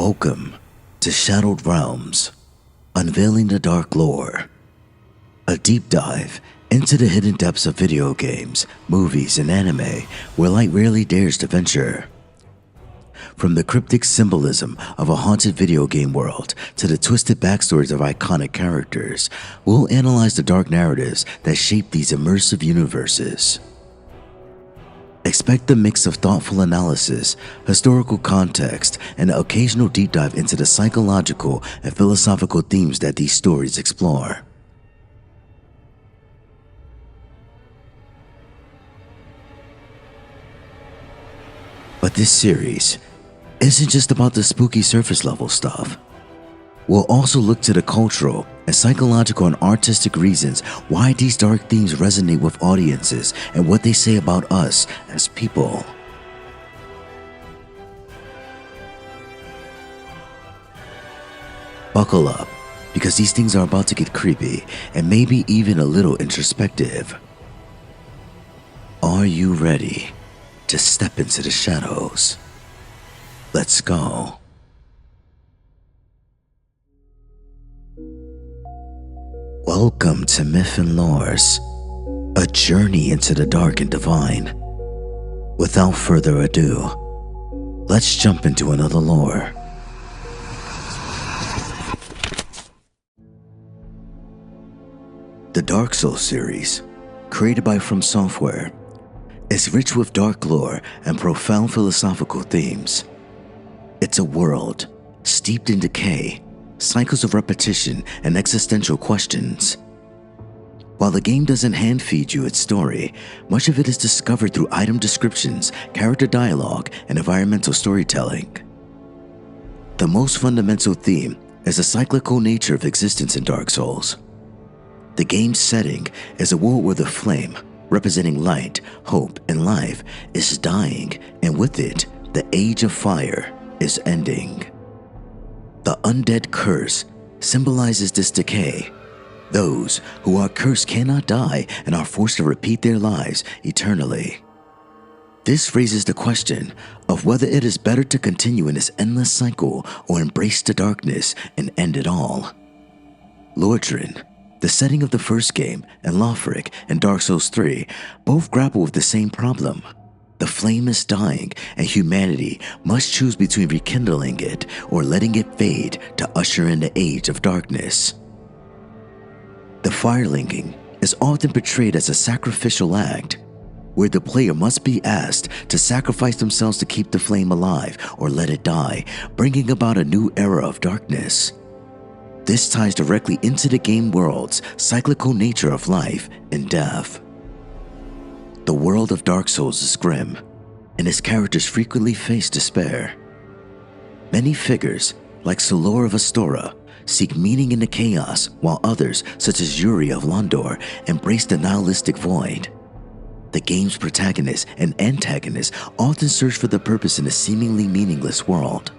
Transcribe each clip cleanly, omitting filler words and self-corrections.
Welcome to Shadowed Realms, Unveiling the Dark Lore, a deep dive into the hidden depths of video games, movies, and anime where light rarely dares to venture. From the cryptic symbolism of a haunted video game world to the twisted backstories of iconic characters, we'll analyze the dark narratives that shape these immersive universes. Expect a mix of thoughtful analysis, historical context, and an occasional deep dive into the psychological and philosophical themes that these stories explore. But this series isn't just about the spooky surface level stuff. We'll also look to the cultural and psychological and artistic reasons why these dark themes resonate with audiences and what they say about us as people. Buckle up, because these things are about to get creepy and maybe even a little introspective. Are you ready to step into the shadows? Let's go. Welcome to Myth and Lores, a journey into the dark and divine. Without further ado, let's jump into another lore. The Dark Souls series, created by FromSoftware, is rich with dark lore and profound philosophical themes. It's a world steeped in decay, cycles of repetition, and existential questions. While the game doesn't hand-feed you its story, much of it is discovered through item descriptions, character dialogue, and environmental storytelling. The most fundamental theme is the cyclical nature of existence in Dark Souls. The game's setting is a world where the flame, representing light, hope, and life, is dying, and with it, the Age of Fire is ending. The undead curse symbolizes this decay. Those who are cursed cannot die and are forced to repeat their lives eternally. This raises the question of whether it is better to continue in this endless cycle or embrace the darkness and end it all. Lordran, the setting of the first game, and Lothric and Dark Souls 3 both grapple with the same problem. The flame is dying, and humanity must choose between rekindling it or letting it fade to usher in the age of darkness. The firelinking is often portrayed as a sacrificial act, where the player must be asked to sacrifice themselves to keep the flame alive or let it die, bringing about a new era of darkness. This ties directly into the game world's cyclical nature of life and death. The world of Dark Souls is grim, and its characters frequently face despair. Many figures, like Solor of Astora, seek meaning in the chaos, while others, such as Yuri of Londor, embrace the nihilistic void. The game's protagonists and antagonists often search for the purpose in a seemingly meaningless world.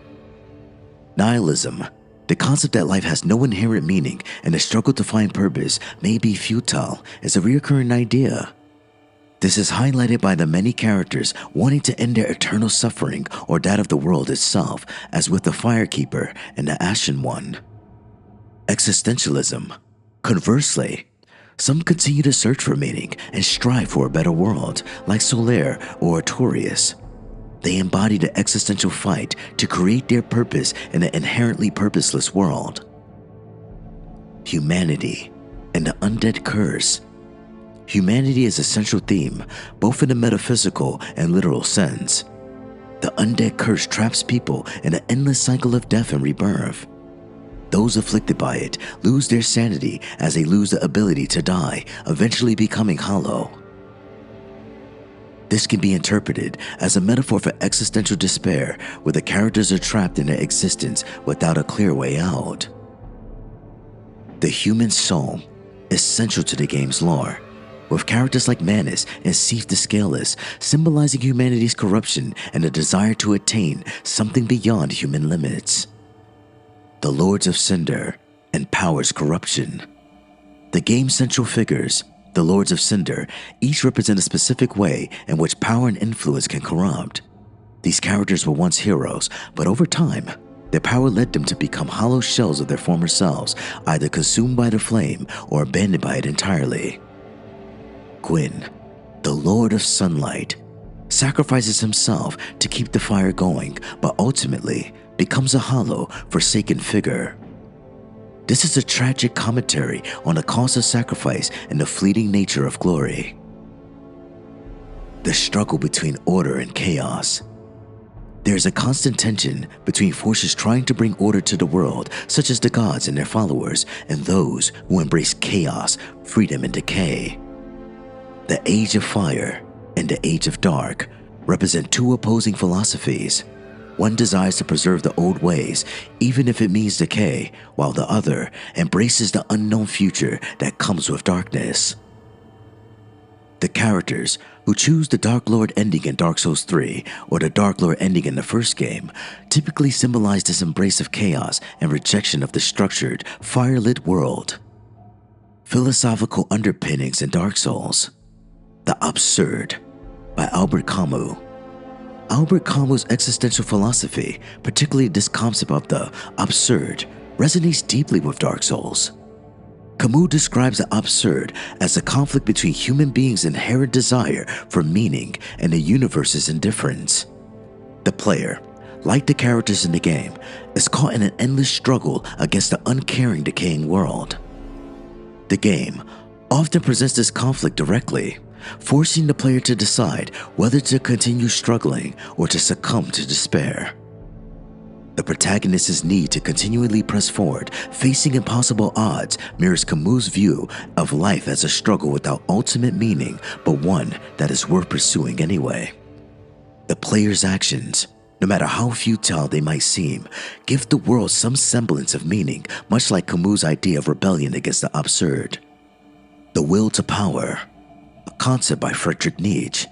Nihilism, the concept that life has no inherent meaning and the struggle to find purpose may be futile, is a recurring idea. This is highlighted by the many characters wanting to end their eternal suffering or that of the world itself, as with the Firekeeper and the Ashen One. Existentialism. Conversely, some continue to search for meaning and strive for a better world, like Solaire or Artorias. They embody the existential fight to create their purpose in an inherently purposeless world. Humanity and the undead curse. Humanity is a central theme, both in the metaphysical and literal sense. The undead curse traps people in an endless cycle of death and rebirth. Those afflicted by it lose their sanity as they lose the ability to die, eventually becoming hollow. This can be interpreted as a metaphor for existential despair, where the characters are trapped in their existence without a clear way out. The human soul is central to the game's lore, with characters like Manus and Sif the Scaleless symbolizing humanity's corruption and a desire to attain something beyond human limits. The Lords of Cinder empowers corruption. The game's central figures, the Lords of Cinder, each represent a specific way in which power and influence can corrupt. These characters were once heroes, but over time, they Their power led them to become hollow shells of their former selves, either consumed by the flame or abandoned by it entirely. Gwyn, the Lord of Sunlight, sacrifices himself to keep the fire going, but ultimately becomes a hollow, forsaken figure. This is a tragic commentary on the cost of sacrifice and the fleeting nature of glory. The struggle between order and chaos. There is a constant tension between forces trying to bring order to the world, such as the gods and their followers, and those who embrace chaos, freedom, and decay. The Age of Fire and the Age of Dark represent two opposing philosophies. One desires to preserve the old ways, even if it means decay, while the other embraces the unknown future that comes with darkness. The characters who choose the Dark Lord ending in Dark Souls 3 or the Dark Lord ending in the first game typically symbolize this embrace of chaos and rejection of the structured, fire-lit world. Philosophical underpinnings in Dark Souls. The Absurd by Albert Camus. Albert Camus' existential philosophy, particularly this concept of the absurd, resonates deeply with Dark Souls. Camus describes the absurd as a conflict between human beings' inherent desire for meaning and the universe's indifference. The player, like the characters in the game, is caught in an endless struggle against the uncaring, decaying world. The game often presents this conflict directly, forcing the player to decide whether to continue struggling or to succumb to despair. The protagonist's need to continually press forward, facing impossible odds, mirrors Camus' view of life as a struggle without ultimate meaning, but one that is worth pursuing anyway. The player's actions, no matter how futile they might seem, give the world some semblance of meaning, much like Camus' idea of rebellion against the absurd. The will to power, a concept by Friedrich Nietzsche.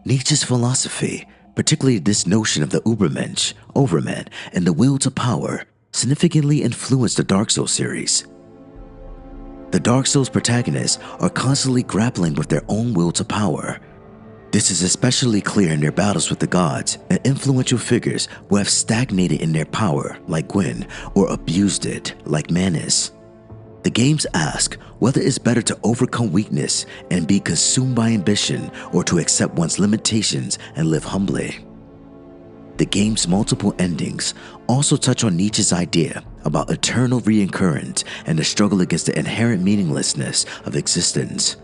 Nietzsche's philosophy, particularly this notion of the Übermensch, overman, and the will to power, significantly influenced the Dark Souls series. The Dark Souls protagonists are constantly grappling with their own will to power. This is especially clear in their battles with the gods and influential figures who have stagnated in their power, like Gwyn, or abused it, like Manus. The games ask whether it's better to overcome weakness and be consumed by ambition or to accept one's limitations and live humbly. The game's multiple endings also touch on Nietzsche's idea about eternal reoccurrence and the struggle against the inherent meaninglessness of existence.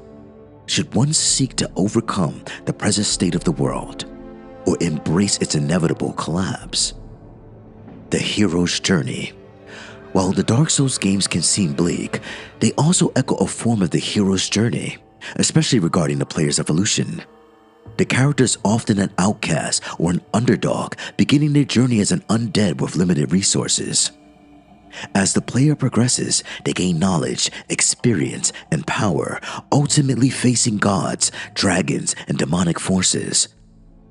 Should one seek to overcome the present state of the world or embrace its inevitable collapse? The hero's journey. While the Dark Souls games can seem bleak, they also echo a form of the hero's journey, especially regarding the player's evolution. The character is often an outcast or an underdog, beginning their journey as an undead with limited resources. As the player progresses, they gain knowledge, experience, and power, ultimately facing gods, dragons, and demonic forces.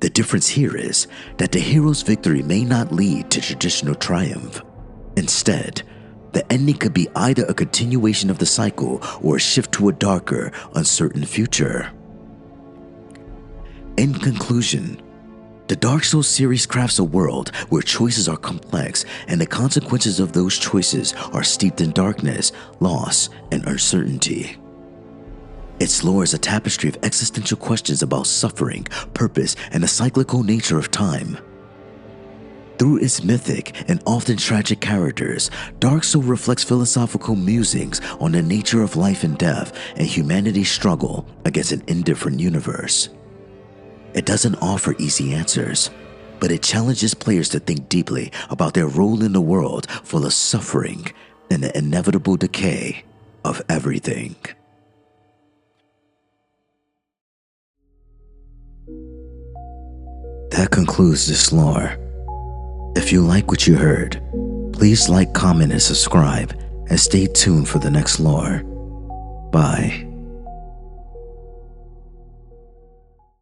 The difference here is that the hero's victory may not lead to traditional triumph. Instead, the ending could be either a continuation of the cycle or a shift to a darker, uncertain future. In conclusion, the Dark Souls series crafts a world where choices are complex and the consequences of those choices are steeped in darkness, loss, and uncertainty. Its lore is a tapestry of existential questions about suffering, purpose, and the cyclical nature of time. Through its mythic and often tragic characters, Dark Souls reflects philosophical musings on the nature of life and death and humanity's struggle against an indifferent universe. It doesn't offer easy answers, but it challenges players to think deeply about their role in a world full of suffering and the inevitable decay of everything. That concludes this lore. If you like what you heard, please like, comment, and subscribe, and stay tuned for the next lore. Bye.